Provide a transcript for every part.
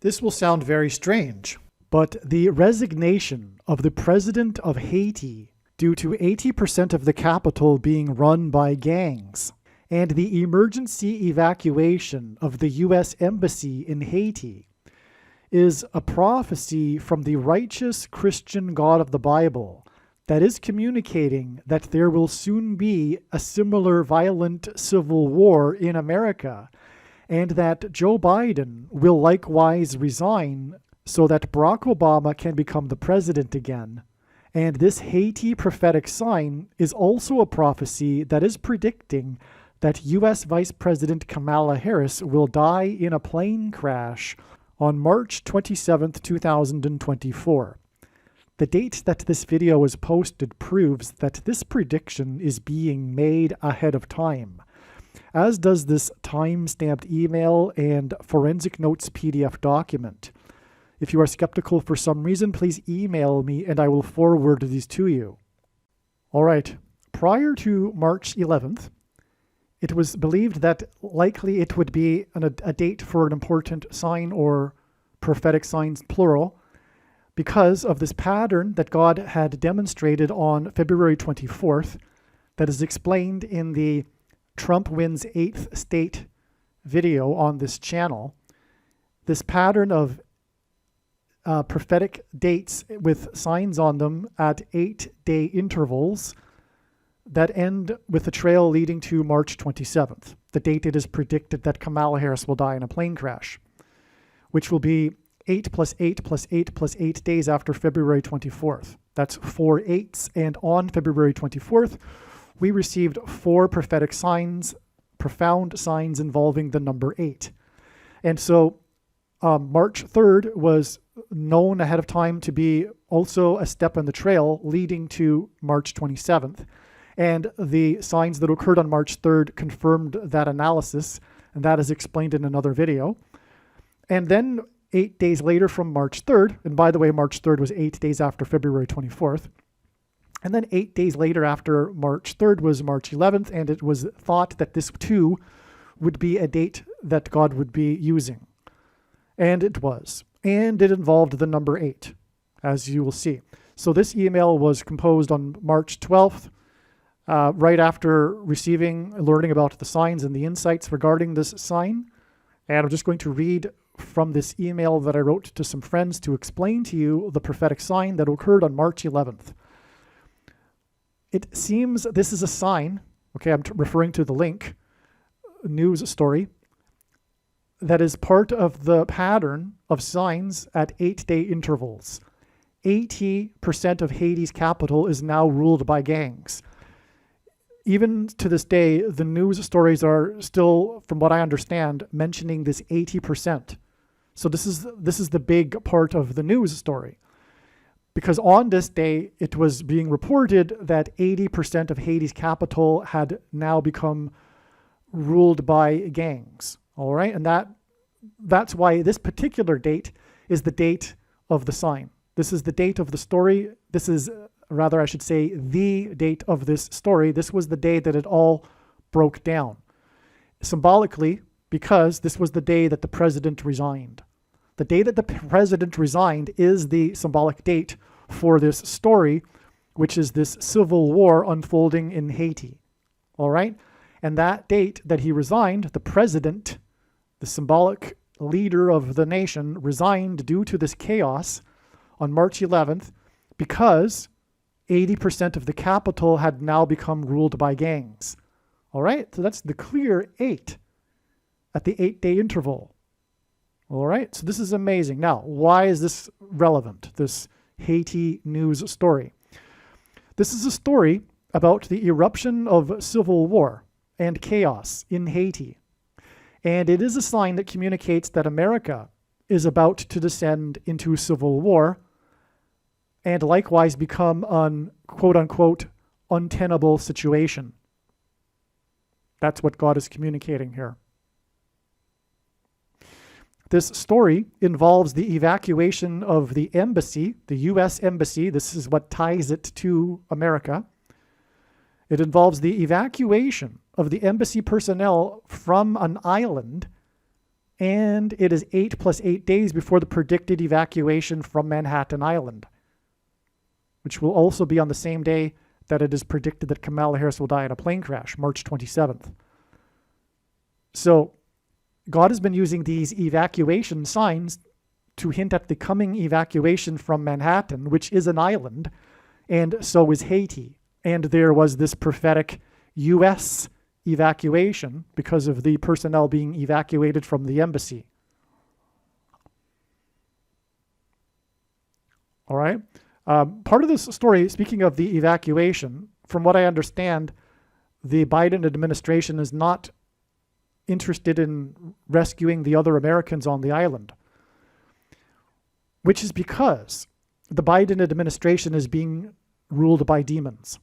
This will sound very strange, but the resignation of the president of Haiti due to 80% of the capital being run by gangs and the emergency evacuation of the U.S. Embassy in Haiti is a prophecy from the righteous Christian God of the Bible that is communicating that there will soon be a similar violent civil war in America, and that Joe Biden will likewise resign so that Barack Obama can become the president again. And this Haiti prophetic sign is also a prophecy that is predicting that U.S. Vice President Kamala Harris will die in a plane crash on March 27, 2024. The date that this video was posted proves that this prediction is being made ahead of time, as does this time-stamped email and forensic notes PDF document. If you are skeptical for some reason, please email me and I will forward these to you. All right, prior to March 11th, it was believed that likely it would be a date for an important sign or prophetic signs, plural, because of this pattern that God had demonstrated on February 24th that is explained in the Trump wins 8th state video on this channel. This pattern of prophetic dates with signs on them at 8-day intervals that end with a trail leading to March 27th, the date it is predicted that Kamala Harris will die in a plane crash, which will be 8 plus 8 plus 8 plus 8 days after February 24th. That's 4 8s, and on February 24th, we received 4 prophetic signs, profound signs involving the number 8. And so March 3rd was known ahead of time to be also a step on the trail leading to March 27th. And the signs that occurred on March 3rd confirmed that analysis, and that is explained in another video. And then 8 days later from March 3rd, and by the way, March 3rd was 8 days after February 24th, and then 8 days later after March 3rd was March 11th, and it was thought that this too would be a date that God would be using. And it was. And it involved the number 8, as you will see. So this email was composed on March 12th, right after learning about the signs and the insights regarding this sign. And I'm just going to read from this email that I wrote to some friends to explain to you the prophetic sign that occurred on March 11th. It seems this is a sign, okay, I'm referring to the link, news story, that is part of the pattern of signs at 8-day intervals. 80% of Haiti's capital is now ruled by gangs. Even to this day, the news stories are still, from what I understand, mentioning this 80%. So this is the big part of the news story. Because on this day, it was being reported that 80% of Haiti's capital had now become ruled by gangs. All right, and that's why this particular date is the date of the sign. This is the date of the story. This is, rather I should say, the date of this story. This was the day that it all broke down. Symbolically, because this was the day that the president resigned. The day that the president resigned is the symbolic date for this story, which is this civil war unfolding in Haiti. All right? And that date that he resigned, the president, the symbolic leader of the nation, resigned due to this chaos on March 11th because 80% of the capital had now become ruled by gangs. All right? So that's the clear 8 at the 8-day interval. All right? So this is amazing. Now, why is this relevant, this Haiti news story? This is a story about the eruption of civil war and chaos in Haiti. And it is a sign that communicates that America is about to descend into civil war and likewise become an quote-unquote untenable situation. That's what God is communicating here. This story involves the evacuation of the embassy, the U.S. embassy. This is what ties it to America. It involves the evacuation of the embassy personnel from an island and it is 8 plus 8 days before the predicted evacuation from Manhattan Island, which will also be on the same day that it is predicted that Kamala Harris will die in a plane crash, March 27th. So God has been using these evacuation signs to hint at the coming evacuation from Manhattan, which is an island, and so is Haiti. And there was this prophetic U.S. evacuation because of the personnel being evacuated from the embassy. All right. Part of this story, speaking of the evacuation, from what I understand, the Biden administration is not interested in rescuing the other Americans on the island, which is because the Biden administration is being ruled by demons.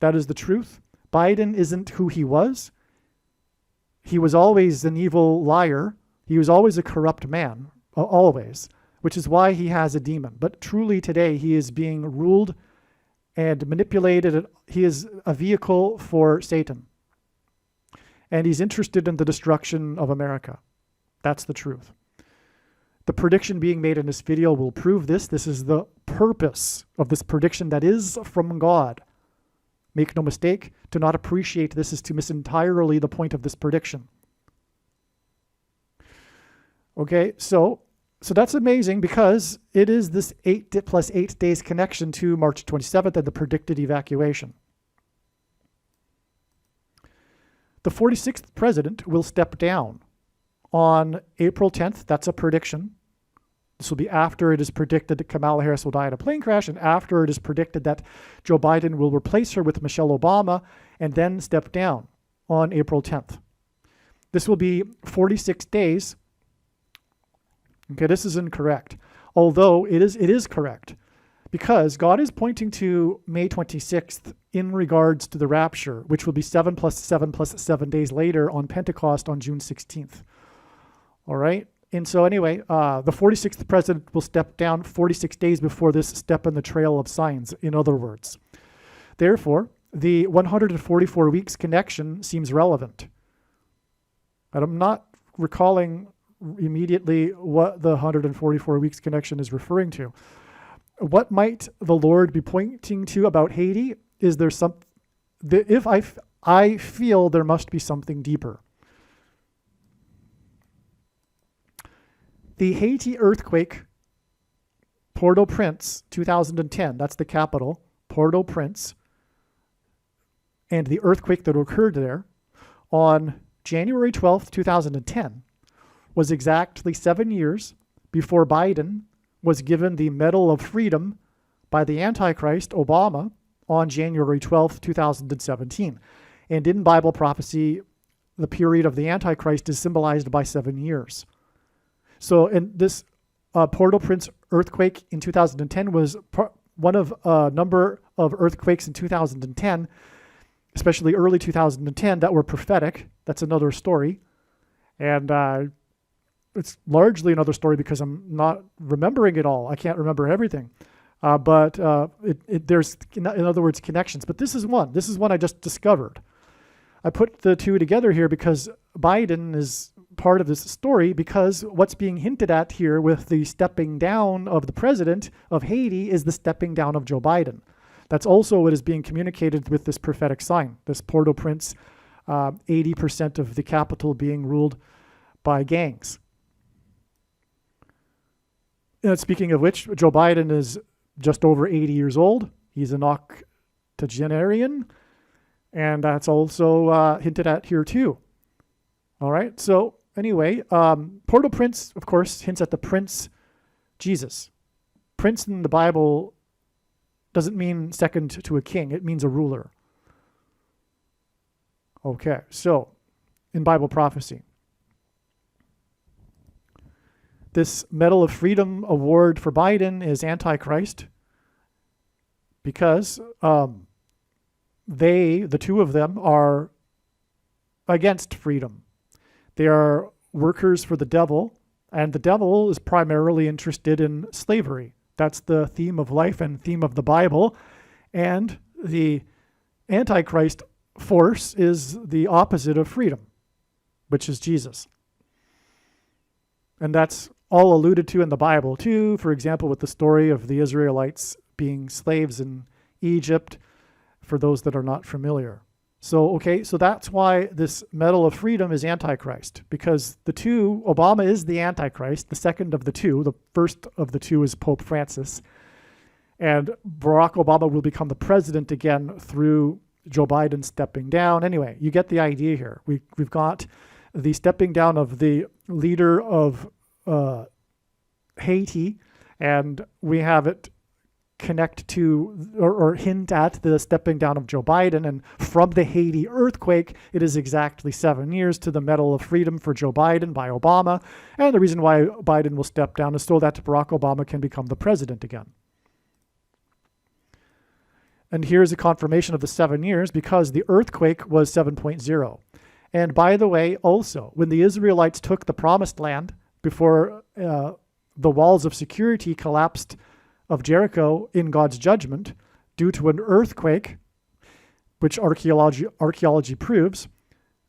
That is the truth. Biden isn't who he was. He was always an evil liar. He was always a corrupt man, always, which is why he has a demon. But truly today, he is being ruled and manipulated. He is a vehicle for Satan. And he's interested in the destruction of America. That's the truth. The prediction being made in this video will prove this. This is the purpose of this prediction that is from God. Make no mistake, to not appreciate this is to miss entirely the point of this prediction. Okay, so that's amazing because it is this 8 plus 8 days connection to March 27th and the predicted evacuation. The 46th president will step down on April 10th. That's a prediction. This will be after it is predicted that Kamala Harris will die in a plane crash and after it is predicted that Joe Biden will replace her with Michelle Obama and then step down on April 10th. This will be 46 days. Okay, this is incorrect. Although it is correct because God is pointing to May 26th in regards to the rapture, which will be 7 plus 7 plus 7 days later on Pentecost on June 16th. All right. And so anyway, the 46th president will step down 46 days before this step in the trail of signs, in other words. Therefore, the 144 weeks connection seems relevant. And I'm not recalling immediately what the 144 weeks connection is referring to. What might the Lord be pointing to about Haiti? Is there if I feel there must be something deeper. The Haiti earthquake, Port-au-Prince, 2010, that's the capital, Port-au-Prince, and the earthquake that occurred there on January 12th, 2010, was exactly 7 years before Biden was given the Medal of Freedom by the Antichrist, Obama, on January 12th, 2017. And in Bible prophecy, the period of the Antichrist is symbolized by 7 years. So in this Port-au-Prince earthquake in 2010 was one of a number of earthquakes in 2010, especially early 2010, that were prophetic. That's another story. And it's largely another story because I'm not remembering it all. I can't remember everything. But there's, in other words, connections. But this is one. This is one I just discovered. I put the two together here because Biden is part of this story because what's being hinted at here with the stepping down of the president of Haiti is the stepping down of Joe Biden. That's also what is being communicated with this prophetic sign, this Port-au-Prince, 80% of the capital being ruled by gangs. And speaking of which, Joe Biden is just over 80 years old. He's an octogenarian, and that's also hinted at here too. All right, so anyway, Port-au-Prince, of course, hints at the Prince Jesus. Prince in the Bible doesn't mean second to a king. It means a ruler. Okay, so in Bible prophecy, this Medal of Freedom award for Biden is Antichrist because the two of them, are against freedom. They are workers for the devil, and the devil is primarily interested in slavery. That's the theme of life and theme of the Bible. And the Antichrist force is the opposite of freedom, which is Jesus. And that's all alluded to in the Bible too. For example, with the story of the Israelites being slaves in Egypt, for those that are not familiar. So that's why this Medal of Freedom is Antichrist, because Obama is the Antichrist, the second of the two. The first of the two is Pope Francis. And Barack Obama will become the president again through Joe Biden stepping down. Anyway, you get the idea here. We've got the stepping down of the leader of Haiti, and we have it connect to or hint at the stepping down of Joe Biden. And from the Haiti earthquake, it is exactly 7 years to the Medal of Freedom for Joe Biden by Obama. And the reason why Biden will step down is so that Barack Obama can become the president again. And here's a confirmation of the 7 years, because the earthquake was 7.0. And by the way, also, when the Israelites took the promised land before the walls of security collapsed of Jericho in God's judgment due to an earthquake, which archaeology proves,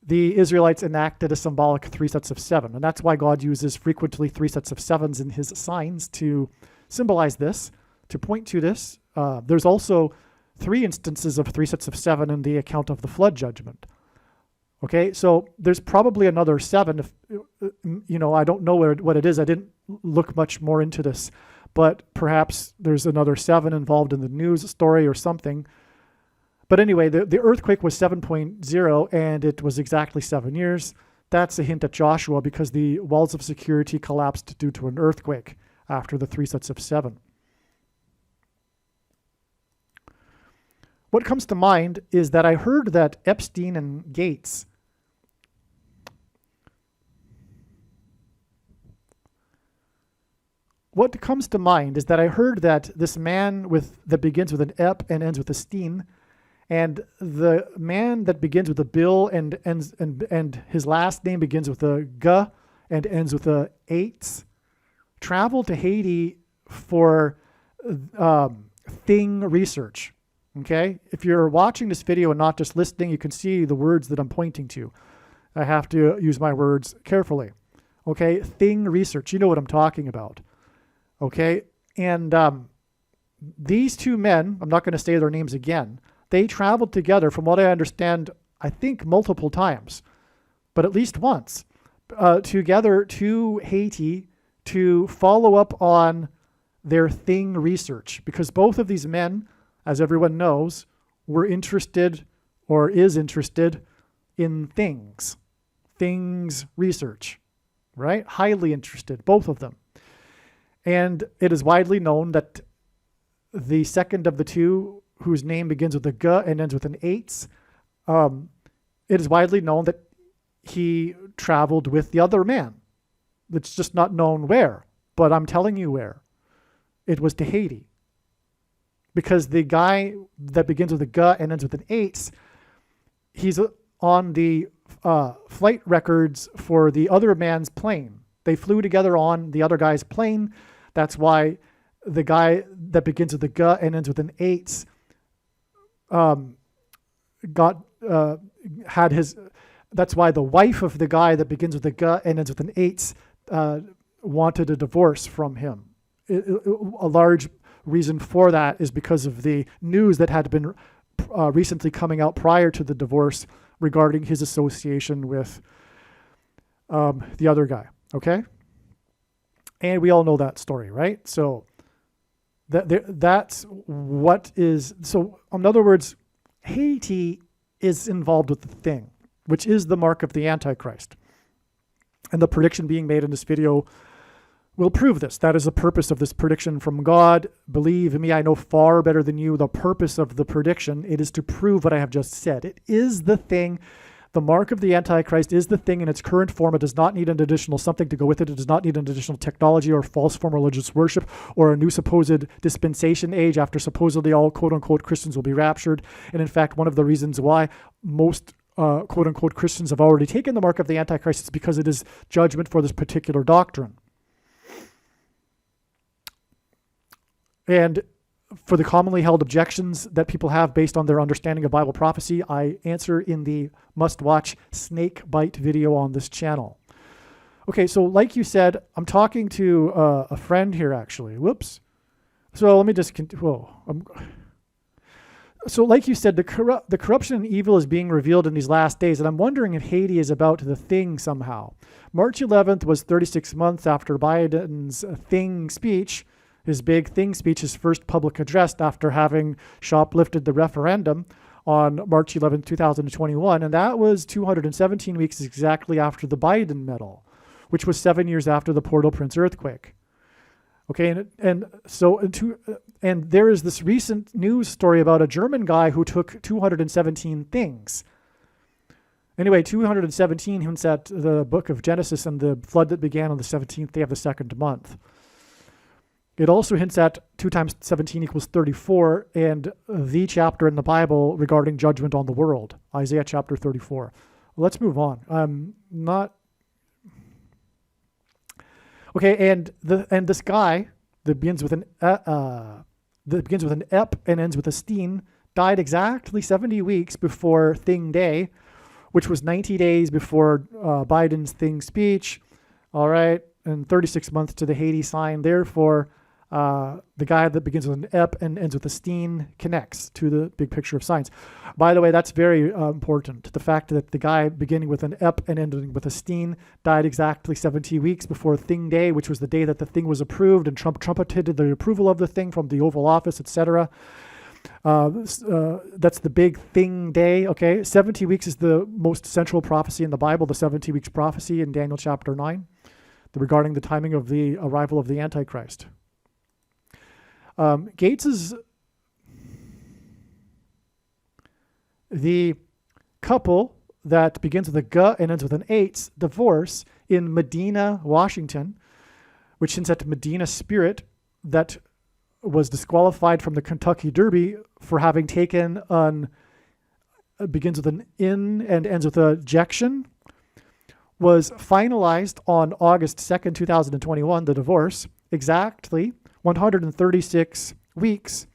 the Israelites enacted a symbolic 3 sets of 7. And that's why God uses frequently 3 sets of 7s in his signs to symbolize this, to point to this. There's also 3 instances of 3 sets of 7 in the account of the flood judgment. Okay, so there's probably another 7. If I don't know what it is. I didn't look much more into this, but perhaps there's another 7 involved in the news story or something. But anyway, the earthquake was 7.0, and it was exactly 7 years. That's a hint at Joshua, because the walls of security collapsed due to an earthquake after the 3 sets of 7. What comes to mind is that I heard that Epstein and Gates this man that begins with an Ep and ends with a Steen, and the man that begins with a Bill and his last name begins with a G and ends with a Ates, traveled to Haiti for thing research. Okay, if you're watching this video and not just listening, you can see the words that I'm pointing to. I have to use my words carefully. Okay, thing research, you know what I'm talking about. Okay, and these 2 men, I'm not going to say their names again, they traveled together, from what I understand, I think multiple times, but at least once, together to Haiti to follow up on their thing research, because both of these men, as everyone knows, were interested or is interested in things research, right? Highly interested, both of them. And it is widely known that the second of the 2, whose name begins with a G and ends with an Ates, it is widely known that he traveled with the other man. It's just not known where, but I'm telling you where. It was to Haiti. Because the guy that begins with a G and ends with an Ates, he's on the flight records for the other man's plane. They flew together on the other guy's plane. That's why the guy that begins with a G and ends with an Ates that's why the wife of the guy that begins with a G and ends with an Ates wanted a divorce from him. A large reason for that is because of the news that had been recently coming out prior to the divorce regarding his association with the other guy. Okay? And we all know that story, right? So that's what is... So in other words, Haiti is involved with the thing, which is the mark of the Antichrist. And the prediction being made in this video will prove this. That is the purpose of this prediction from God. Believe me, I know far better than you the purpose of the prediction. It is to prove what I have just said. It is the thing. The mark of the Antichrist is the thing in its current form. It does not need an additional something to go with it. It does not need an additional technology or false form of religious worship or a new supposed dispensation age after supposedly all quote-unquote Christians will be raptured. And in fact, one of the reasons why most quote-unquote Christians have already taken the mark of the Antichrist is because it is judgment for this particular doctrine. And for the commonly held objections that people have based on their understanding of Bible prophecy, I answer in the must-watch snake bite video on this channel. Okay, so like you said, I'm talking to a friend here, actually. Whoops. So let me just so like you said, the corruption and evil is being revealed in these last days, and I'm wondering if Haiti is about the thing somehow. March 11th was 36 months after Biden's thing speech, his big thing speech, his first public address after having shoplifted the referendum on March 11th, 2021, and that was 217 weeks exactly after the Biden medal, which was 7 years after the Port-au-Prince earthquake. Okay, and there is this recent news story about a German guy who took 217 things. Anyway, 217 hints at the book of Genesis and the flood that began on the 17th day of the second month. It also hints at 2 times 17 equals 34, and the chapter in the Bible regarding judgment on the world, Isaiah chapter 34. Let's move on. Okay, and this guy that begins with an ep and ends with a steen died exactly 70 weeks before Thing Day, which was 90 days before Biden's Thing speech. All right, and 36 months to the Haiti sign. Therefore, the guy that begins with an ep and ends with a steen connects to the big picture of signs. By the way, that's very important. The fact that the guy beginning with an ep and ending with a steen died exactly 70 weeks before Thing Day, which was the day that the thing was approved, and Trump trumpeted the approval of the thing from the Oval Office, etc. That's the big Thing Day. Okay, 70 weeks is the most central prophecy in the Bible, the 70 weeks prophecy in Daniel chapter 9, regarding the timing of the arrival of the Antichrist. The couple that begins with a G and ends with an H, divorce in Medina, Washington, which hints at Medina spirit that was disqualified from the Kentucky Derby for having taken begins with an in and ends with a ejection, was finalized on August 2nd, 2021, the divorce, exactly 136 weeks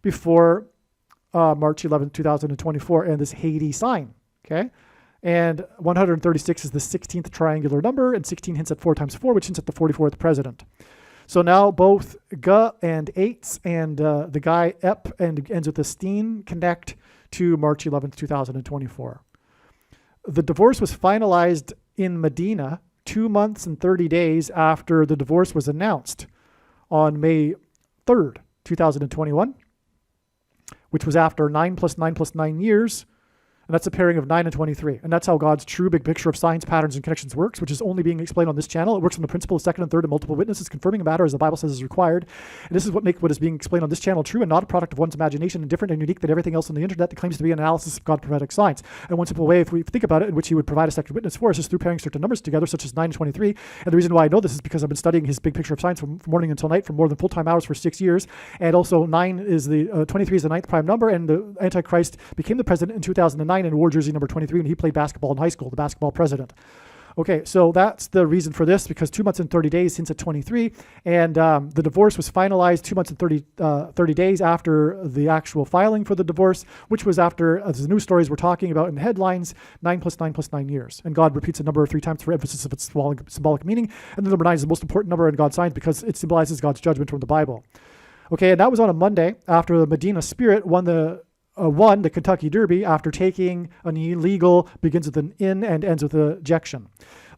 before March 11th, 2024, and this Haiti sign, okay? And 136 is the 16th triangular number, and 16 hints at 4 times 4, which hints at the 44th president. So now both G and 8 and the guy Ep and ends with a steen connect to March 11th, 2024. The divorce was finalized in Medina 2 months and 30 days after the divorce was announced on May 3rd, 2021, which was after 9 plus 9 plus 9 years, and that's a pairing of 9 and 23. And that's how God's true big picture of signs, patterns, and connections works, which is only being explained on this channel. It works on the principle of second and third and multiple witnesses, confirming a matter as the Bible says is required. And this is what makes what is being explained on this channel true and not a product of one's imagination and different and unique than everything else on the internet that claims to be an analysis of God's prophetic signs. And one simple way, if we think about it, in which he would provide a second witness for us is through pairing certain numbers together, such as 9 and 23. And the reason why I know this is because I've been studying his big picture of signs from morning until night for more than full-time hours for 6 years. And also 23 is the ninth prime number, and the Antichrist became the president in 2009 in wore jersey number 23 when he played basketball in high school, the basketball president. Okay, so that's the reason for this, because 2 months and 30 days hints at 23, and the divorce was finalized 2 months and 30 days after the actual filing for the divorce, which was after, as the news stories we're talking about in the headlines, 9 plus 9 plus 9 years. And God repeats the number 3 times for emphasis of its symbolic meaning, and the number 9 is the most important number in God's signs because it symbolizes God's judgment from the Bible. Okay, and that was on a Monday after the Medina Spirit won the Kentucky Derby after taking an illegal, begins with an in and ends with an ejection.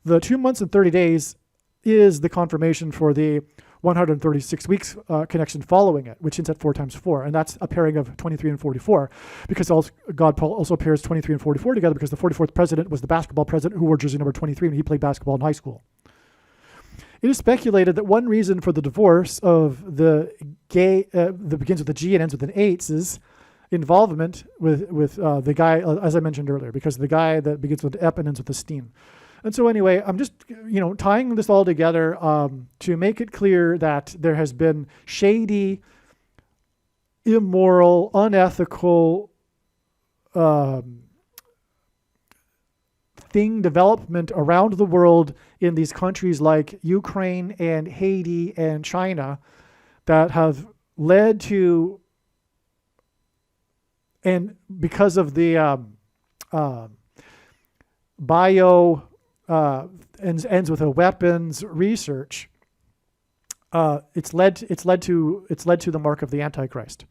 The 2 months and 30 days is the confirmation for the 136 weeks connection following it, which hints at 4 times 4. And that's a pairing of 23 and 44, because God also pairs 23 and 44 together because the 44th president was the basketball president who wore jersey number 23 when he played basketball in high school. It is speculated that one reason for the divorce of the gay, that begins with a G and ends with an 8 is involvement with the guy, as I mentioned earlier, because the guy that begins with ep and ends with a steen. And so anyway, I'm just tying this all together to make it clear that there has been shady, immoral, unethical thing development around the world in these countries like Ukraine and Haiti and China that have led to, and because of the ends with a weapons research, it's led to the mark of the Antichrist,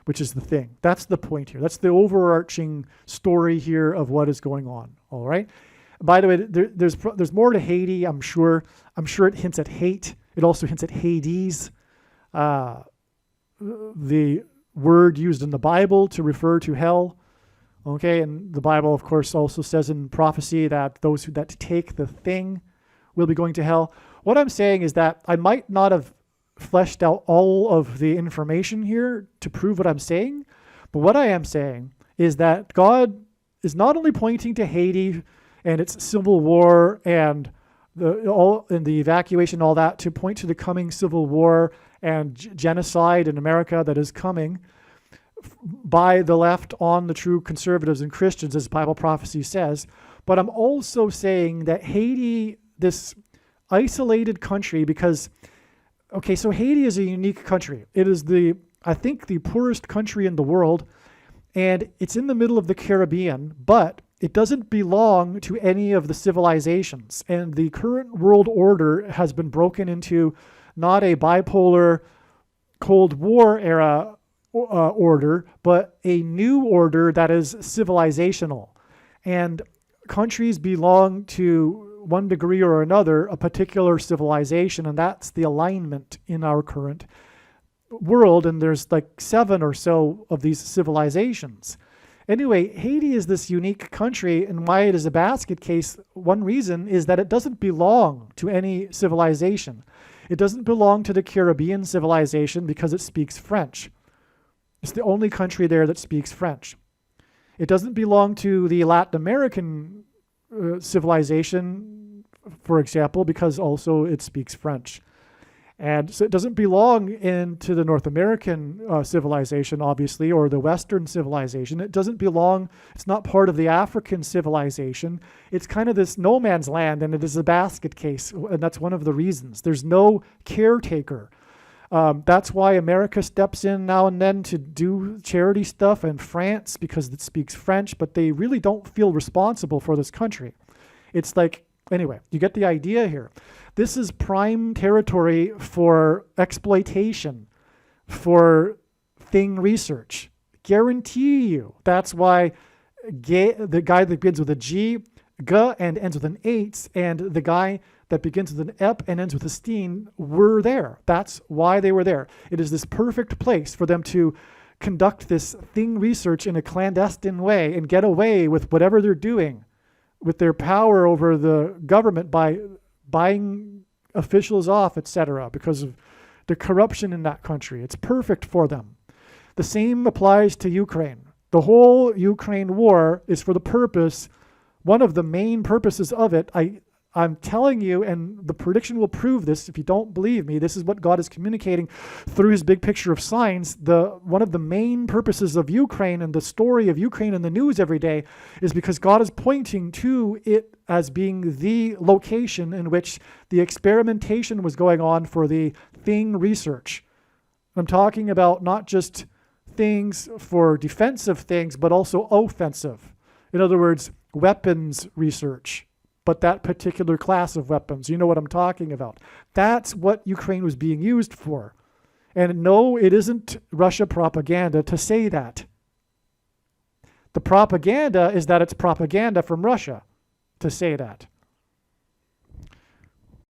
which is the thing. That's the point here. That's the overarching story here of what is going on. All right. By the way, there's more to Haiti. I'm sure it hints at hate. It also hints at Hades, the word used in the Bible to refer to hell. Okay, and the Bible, of course, also says in prophecy that those that take the thing will be going to hell. What I'm saying is that I might not have fleshed out all of the information here to prove what I'm saying, but what I am saying is that God is not only pointing to Haiti and its civil war and the evacuation, all that, to point to the coming civil war and genocide in America that is coming by the left on the true conservatives and Christians, as Bible prophecy says. But I'm also saying that Haiti, this isolated country, because, okay, so Haiti is a unique country. It is I think the poorest country in the world, and it's in the middle of the Caribbean, but it doesn't belong to any of the civilizations. And the current world order has been broken into not a bipolar Cold War era order, but a new order that is civilizational. And countries belong to one degree or another a particular civilization, and that's the alignment in our current world. And there's like 7 or so of these civilizations. Anyway, Haiti is this unique country, and why it is a basket case, one reason is that it doesn't belong to any civilization. It doesn't belong to the Caribbean civilization because it speaks French. It's the only country there that speaks French. It doesn't belong to the Latin American civilization, for example, because also it speaks French. And so it doesn't belong into the North American civilization, obviously, or the Western civilization. It doesn't belong, it's not part of the African civilization. It's kind of this no man's land, and it is a basket case, and that's one of the reasons. There's no caretaker. That's why America steps in now and then to do charity stuff, and France, because it speaks French, but they really don't feel responsible for this country. It's like, anyway, you get the idea here. This is prime territory for exploitation, for thing research. Guarantee you. That's why the guy that begins with a G, G, and ends with an 8, and the guy that begins with an ep and ends with a steen were there. That's why they were there. It is this perfect place for them to conduct this thing research in a clandestine way and get away with whatever they're doing with their power over the government by buying officials off, etc., because of the corruption in that country. It's perfect for them. The same applies to Ukraine. The whole Ukraine war is for the purpose, one of the main purposes of it, I'm telling you, and the prediction will prove this if you don't believe me, this is what God is communicating through his big picture of signs. One of the main purposes of Ukraine and the story of Ukraine in the news every day is because God is pointing to it as being the location in which the experimentation was going on for the thing research. I'm talking about not just things for defensive things, but also offensive. In other words, weapons research. But that particular class of weapons, you know what I'm talking about. That's what Ukraine was being used for. And no, it isn't Russia propaganda to say that. The propaganda is that it's propaganda from Russia to say that.